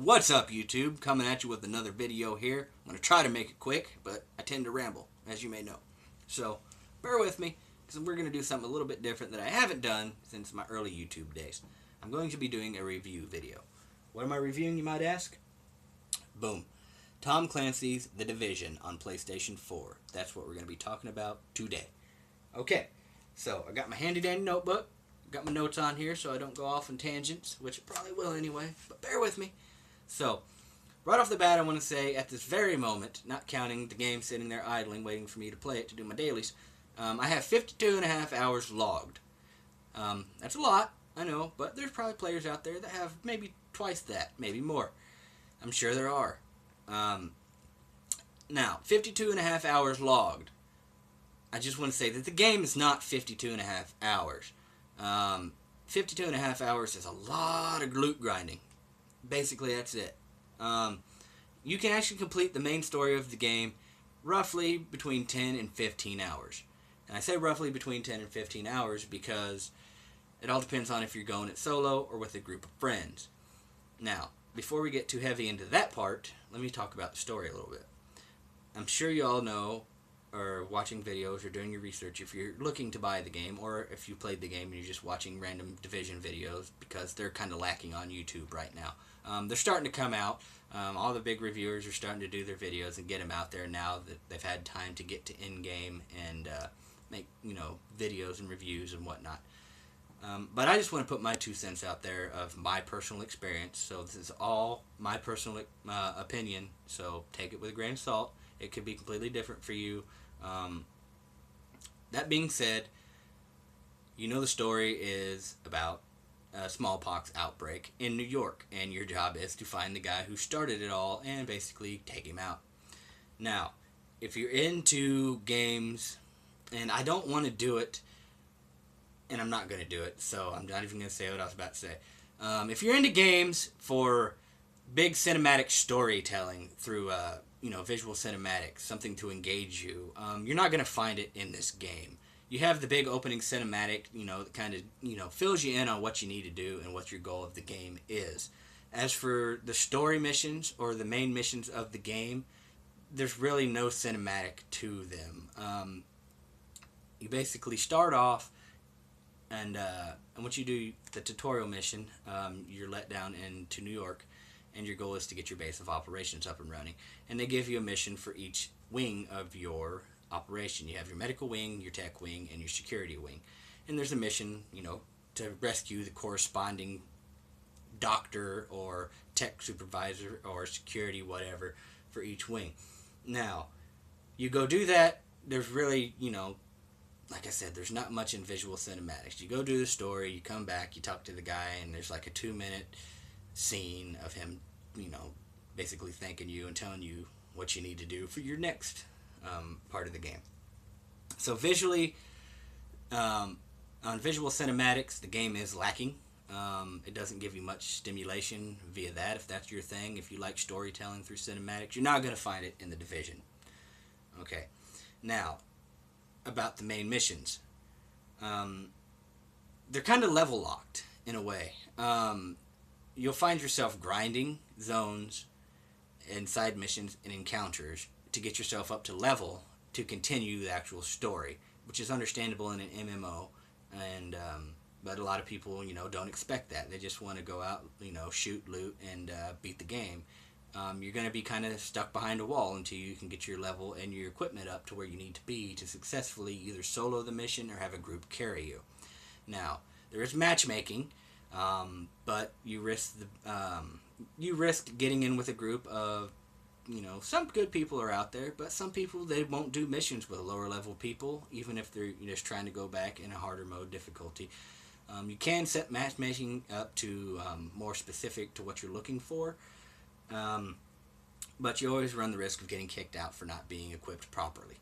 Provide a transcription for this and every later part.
What's up, YouTube? Coming at you with another video here. I'm going to try to make it quick, but I tend to ramble, as you may know. So, bear with me, because we're going to do something a little bit different that I haven't done since my early YouTube days. I'm going to be doing a review video. What am I reviewing, you might ask? Boom. Tom Clancy's The Division on PlayStation 4. That's what we're going to be talking about today. Okay, so I got my handy-dandy notebook. Got my notes on here so I don't go off on tangents, which I probably will anyway, but bear with me. So, right off the bat, I want to say, at this very moment, not counting the game sitting there idling, waiting for me to play it to do my dailies, I have 52 and a half hours logged. That's a lot, I know, but there's probably players out there that have maybe twice that, maybe more. I'm sure there are. Now, 52 and a half hours logged. I just want to say that the game is not 52 and a half hours. 52 and a half hours is a lot of loot grinding. Basically, that's it. You can actually complete the main story of the game roughly between 10 and 15 hours. And I say roughly between 10 and 15 hours because it all depends on if you're going it solo or with a group of friends. Now, before we get too heavy into that part, let me talk about the story a little bit. I'm sure you all know, or watching videos or doing your research, if you're looking to buy the game, or if you played the game and you're just watching random Division videos, because they're kind of lacking on YouTube right now. They're starting to come out. All the big reviewers are starting to do their videos and get them out there now that they've had time to get to in-game and make, videos and reviews and whatnot. But I just want to put my 2 cents out there of my personal experience. So this is all my personal opinion, so take it with a grain of salt. It could be completely different for you. That being said, the story is about a smallpox outbreak in New York, and your job is to find the guy who started it all and basically take him out. Now, if you're into games, and I don't want to do it, and I'm not going to do it, so I'm not even going to say what I was about to say. If you're into games for big cinematic storytelling through visual cinematics, something to engage you, you're not going to find it in this game. You have the big opening cinematic, that kind of, fills you in on what you need to do and what your goal of the game is. As for the story missions or the main missions of the game, there's really no cinematic to them. You basically start off, and once you do the tutorial mission, you're let down into New York, and your goal is to get your base of operations up and running. And they give you a mission for each wing of your operation. You have your medical wing, your tech wing, and your security wing. And there's a mission, to rescue the corresponding doctor or tech supervisor or security, whatever, for each wing. Now, you go do that. There's really, like I said, there's not much in visual cinematics. You go do the story, you come back, you talk to the guy, and there's like a 2-minute scene of him, basically thanking you and telling you what you need to do for your next part of the game. So visually, on visual cinematics, the game is lacking. It doesn't give you much stimulation via that, if that's your thing. If you like storytelling through cinematics, you're not going to find it in The Division. Okay, now, about the main missions. They're kind of level locked, in a way. You'll find yourself grinding zones and side missions and encounters to get yourself up to level to continue the actual story, which is understandable in an MMO, and but a lot of people, don't expect that. They just want to go out, shoot, loot, and beat the game. You're going to be kind of stuck behind a wall until you can get your level and your equipment up to where you need to be to successfully either solo the mission or have a group carry you. Now, there is matchmaking, but you risk getting in with a group of, some good people are out there, but some people, they won't do missions with lower level people, even if they're just trying to go back in a harder mode difficulty. You can set matchmaking up to more specific to what you're looking for, but you always run the risk of getting kicked out for not being equipped properly.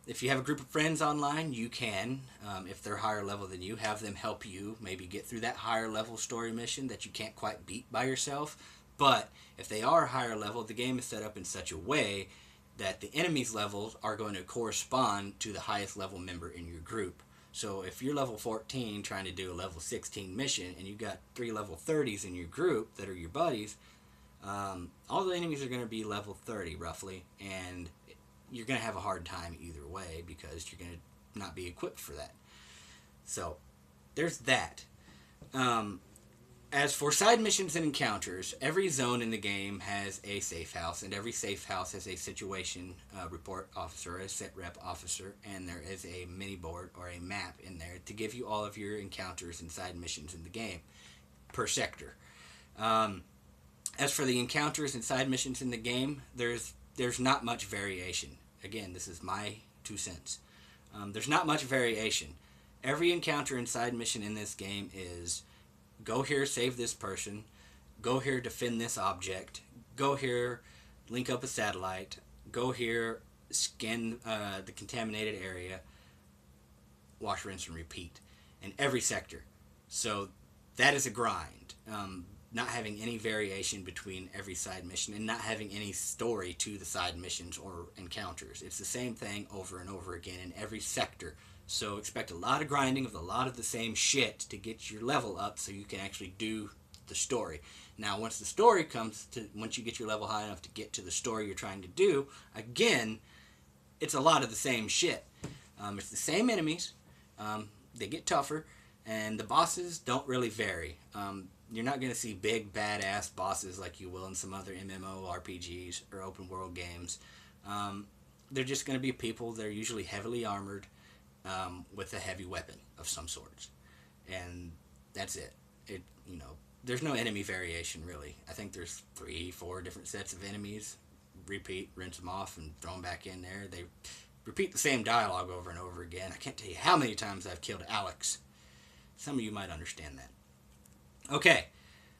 If you have a group of friends online, you can, if they're higher level than you, have them help you maybe get through that higher level story mission that you can't quite beat by yourself. But if they are higher level, the game is set up in such a way that the enemy's levels are going to correspond to the highest level member in your group. So if you're level 14 trying to do a level 16 mission and you got 3 level 30s in your group that are your buddies, all the enemies are going to be level 30 roughly, and you're going to have a hard time either way because you're going to not be equipped for that. So there's that. As for side missions and encounters, every zone in the game has a safe house, and every safe house has a situation report officer, a set rep officer, and there is a mini board or a map in there to give you all of your encounters and side missions in the game per sector. As for the encounters and side missions in the game, there's not much variation. Again, this is my 2 cents. There's not much variation. Every encounter and side mission in this game is go here, save this person, go here, defend this object, go here, link up a satellite, go here, scan the contaminated area, wash, rinse, and repeat in every sector. So that is a grind. Not having any variation between every side mission and not having any story to the side missions or encounters. It's the same thing over and over again in every sector. So expect a lot of grinding of a lot of the same shit to get your level up so you can actually do the story. Now, once you get your level high enough to get to the story you're trying to do, again, it's a lot of the same shit. It's the same enemies. They get tougher, and the bosses don't really vary. You're not going to see big, badass bosses like you will in some other MMORPGs or open world games. They're just going to be people that are usually heavily armored, with a heavy weapon of some sorts, and that's it. There's no enemy variation really. I think there's 3-4 different sets of enemies. Repeat, rinse them off, and throw them back in there. They repeat the same dialogue over and over again. I can't tell you how many times I've killed Alex. Some of you might understand that. Okay,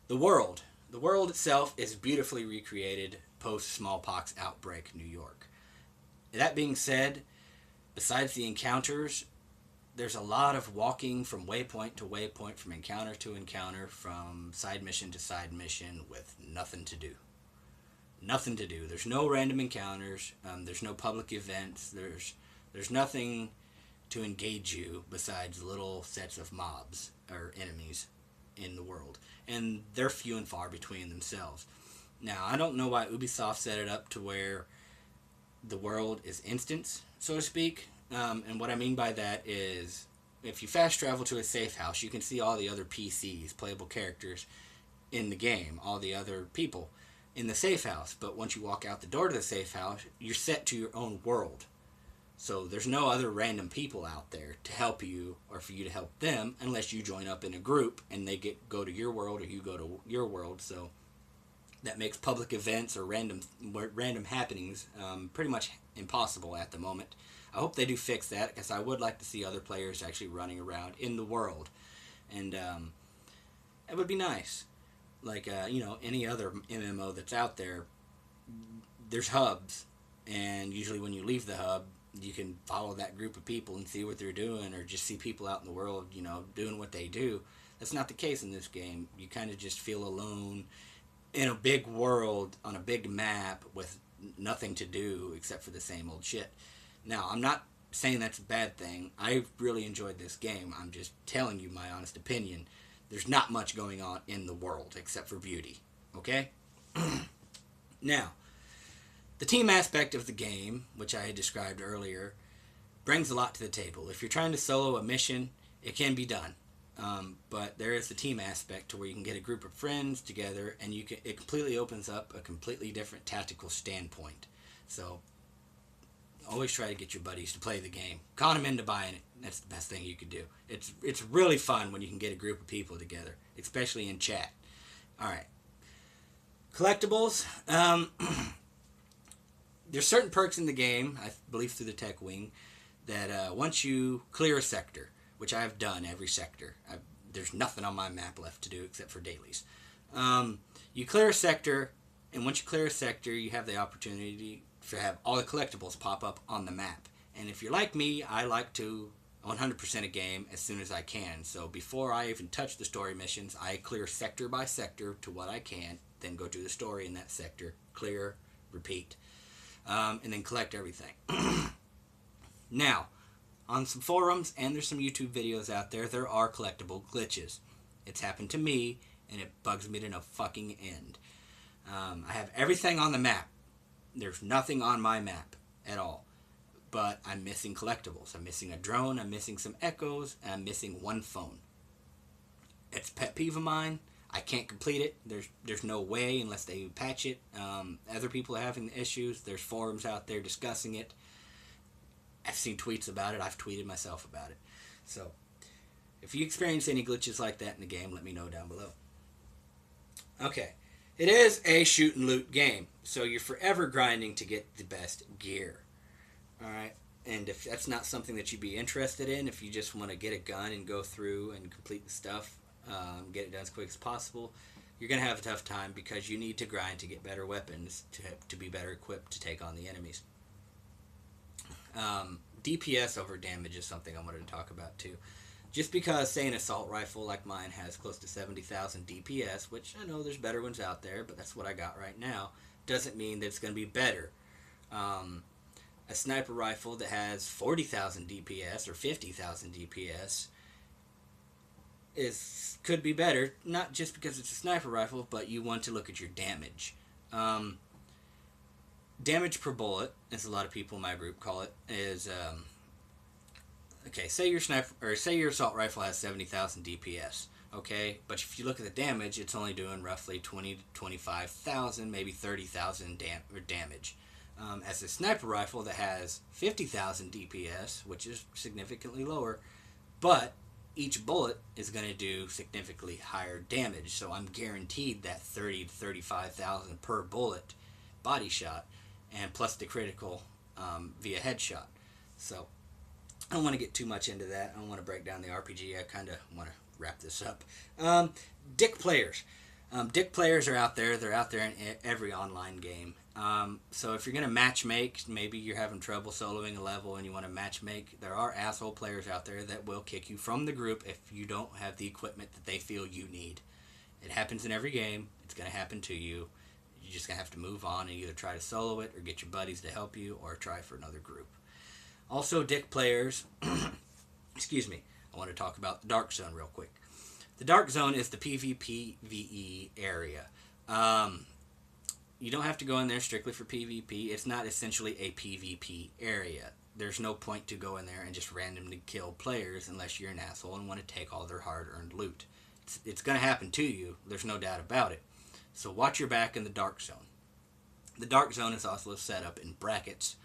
the world. The world itself is beautifully recreated post-smallpox outbreak New York. That being said, besides the encounters, there's a lot of walking from waypoint to waypoint, from encounter to encounter, from side mission to side mission with nothing to do. Nothing to do. There's no random encounters. There's no public events. There's nothing to engage you besides little sets of mobs or enemies in the world. And they're few and far between themselves. Now, I don't know why Ubisoft set it up to where the world is instance, so to speak. And what I mean by that is, if you fast travel to a safe house, you can see all the other PCs, playable characters, in the game, all the other people in the safe house. But once you walk out the door to the safe house, you're set to your own world. So there's no other random people out there to help you or for you to help them unless you join up in a group and they go to your world or you go to your world. So that makes public events or random happenings pretty much impossible at the moment. I hope they do fix that, because I would like to see other players actually running around in the world, and it would be nice. Like any other MMO that's out there, there's hubs, and usually when you leave the hub, you can follow that group of people and see what they're doing, or just see people out in the world, doing what they do. That's not the case in this game. You kind of just feel alone in a big world on a big map with nothing to do except for the same old shit. Now, I'm not saying that's a bad thing. I really enjoyed this game. I'm just telling you my honest opinion. There's not much going on in the world except for beauty. Okay? Now, the team aspect of the game, which I had described earlier, brings a lot to the table. If you're trying to solo a mission, it can be done. But there is the team aspect to where you can get a group of friends together, and it completely opens up a completely different tactical standpoint. So always try to get your buddies to play the game. Con them into buying it. That's the best thing you could do. It's really fun when you can get a group of people together, especially in chat. All right. Collectibles. There's certain perks in the game, I believe through the tech wing, that once you clear a sector, which I have done every sector. There's nothing on my map left to do except for dailies. You clear a sector, and once you clear a sector, you have the opportunity to have all the collectibles pop up on the map. And if you're like me, I like to 100% a game as soon as I can. So before I even touch the story missions, I clear sector by sector to what I can, then go do the story in that sector, clear, repeat, and then collect everything. Now, On some forums and there's some YouTube videos out there, there are collectible glitches. It's happened to me, and it bugs me to no fucking end. I have everything on the map. There's nothing on my map at all. But I'm missing collectibles. I'm missing a drone, I'm missing some echoes, and I'm missing one phone. It's a pet peeve of mine. I can't complete it. There's no way unless they patch it. Other people are having the issues. There's forums out there discussing it. I've seen tweets about it. I've tweeted myself about it. So, if you experience any glitches like that in the game, let me know down below. Okay. It is a shoot and loot game, so you're forever grinding to get the best gear. Alright? And if that's not something that you'd be interested in, if you just want to get a gun and go through and complete the stuff, get it done as quick as possible, you're going to have a tough time because you need to grind to get better weapons to be better equipped to take on the enemies. DPS over damage is something I wanted to talk about too. Just because, say, an assault rifle like mine has close to 70,000 DPS, which I know there's better ones out there, but that's what I got right now, doesn't mean that it's going to be better. A sniper rifle that has 40,000 DPS or 50,000 DPS could be better, not just because it's a sniper rifle, but you want to look at your damage. Damage per bullet, as a lot of people in my group call it, is okay. Say your assault rifle has 70,000 DPS. Okay, but if you look at the damage, it's only doing roughly 20 to 25,000, maybe 30,000 damage. As a sniper rifle that has 50,000 DPS, which is significantly lower, but each bullet is going to do significantly higher damage. So I'm guaranteed that 30 to 35,000 per bullet body shot, and plus the critical via headshot. So I don't want to get too much into that. I don't want to break down the RPG. I kind of want to wrap this up. Dick players. Dick players are out there. They're out there in every online game. So if you're going to matchmake, maybe you're having trouble soloing a level and you want to matchmake, there are asshole players out there that will kick you from the group if you don't have the equipment that they feel you need. It happens in every game. It's going to happen to you. You're just going to have to move on and either try to solo it or get your buddies to help you or try for another group. Also, dick players, excuse me, I want to talk about the Dark Zone real quick. The Dark Zone is the PvPvE area. You don't have to go in there strictly for PvP. It's not essentially a PvP area. There's no point to go in there and just randomly kill players unless you're an asshole and want to take all their hard-earned loot. It's going to happen to you. There's no doubt about it. So watch your back in the Dark Zone. The Dark Zone is also set up in brackets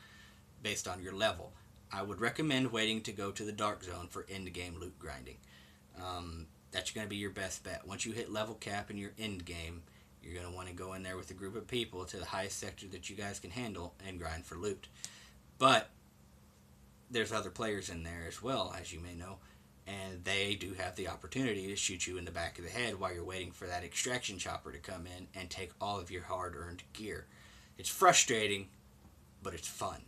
based on your level. I would recommend waiting to go to the Dark Zone for end-game loot grinding. That's going to be your best bet. Once you hit level cap in your end game, you're going to want to go in there with a group of people to the highest sector that you guys can handle and grind for loot. But there's other players in there as well, as you may know, and they do have the opportunity to shoot you in the back of the head while you're waiting for that extraction chopper to come in and take all of your hard-earned gear. It's frustrating, but it's fun.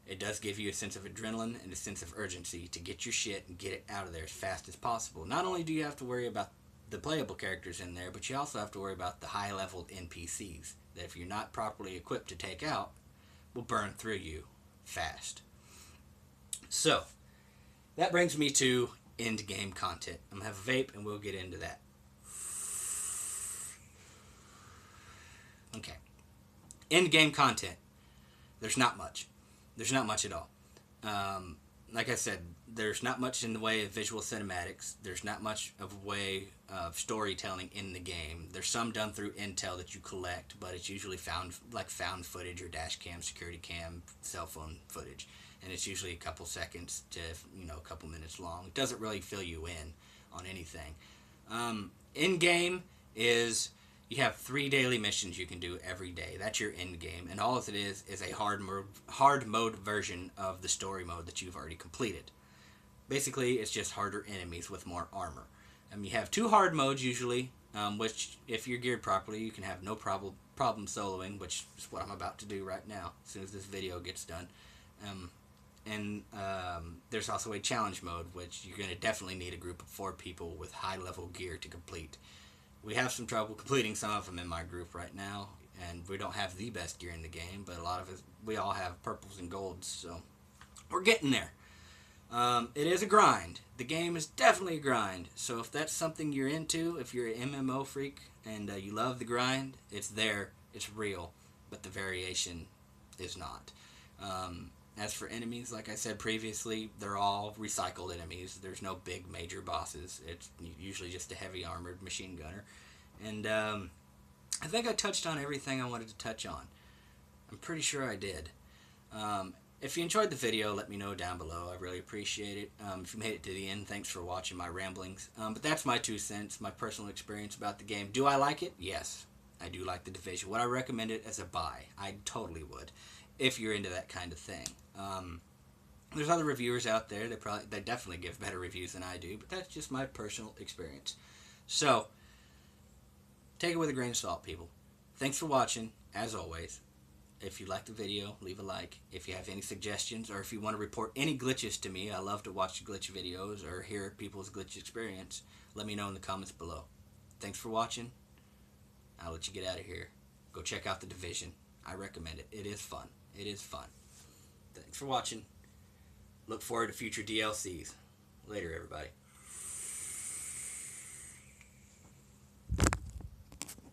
It does give you a sense of adrenaline and a sense of urgency to get your shit and get it out of there as fast as possible. Not only do you have to worry about the playable characters in there, but you also have to worry about the high-leveled NPCs that if you're not properly equipped to take out, will burn through you fast. So, that brings me to end-game content. I'm going to have a vape and we'll get into that. Okay. End-game content. There's not much. There's not much at all. Like I said, there's not much in the way of visual cinematics. There's not much of a way of storytelling in the game. There's some done through intel that you collect, but it's usually found footage or dash cam, security cam, cell phone footage. And it's usually a couple seconds to, a couple minutes long. It doesn't really fill you in on anything. In-game is... You have 3 daily missions you can do every day. That's your end game. And all it is a hard mode version of the story mode that you've already completed. Basically, it's just harder enemies with more armor. You have 2 hard modes usually, which if you're geared properly, you can have no problem soloing, which is what I'm about to do right now, as soon as this video gets done. There's also a challenge mode, which you're going to definitely need a group of 4 people with high-level gear to complete. We have some trouble completing some of them in my group right now, and we don't have the best gear in the game, but a lot of us, we all have purples and golds, so we're getting there. It is a grind. The game is definitely a grind. So if that's something you're into, if you're an MMO freak and you love the grind, it's there. It's real. But the variation is not. As for enemies, like I said previously, they're all recycled enemies. There's no big major bosses. It's usually just a heavy armored machine gunner. And I think I touched on everything I wanted to touch on. I'm pretty sure I did. If you enjoyed the video, let me know down below. I really appreciate it. If you made it to the end, thanks for watching my ramblings. But that's my 2 cents, my personal experience about the game. Do I like it? Yes, I do like The Division. Would I recommend it as a buy? I totally would, if you're into that kind of thing. There's other reviewers out there that they definitely give better reviews than I do, but that's just my personal experience. So, take it with a grain of salt, people. Thanks for watching, as always. If you liked the video, leave a like. If you have any suggestions or if you want to report any glitches to me, I love to watch glitch videos or hear people's glitch experience. Let me know in the comments below. Thanks for watching. I'll let you get out of here. Go check out The Division. I recommend it. It is fun. It is fun. Thanks for watching. Look forward to future DLCs. Later, everybody.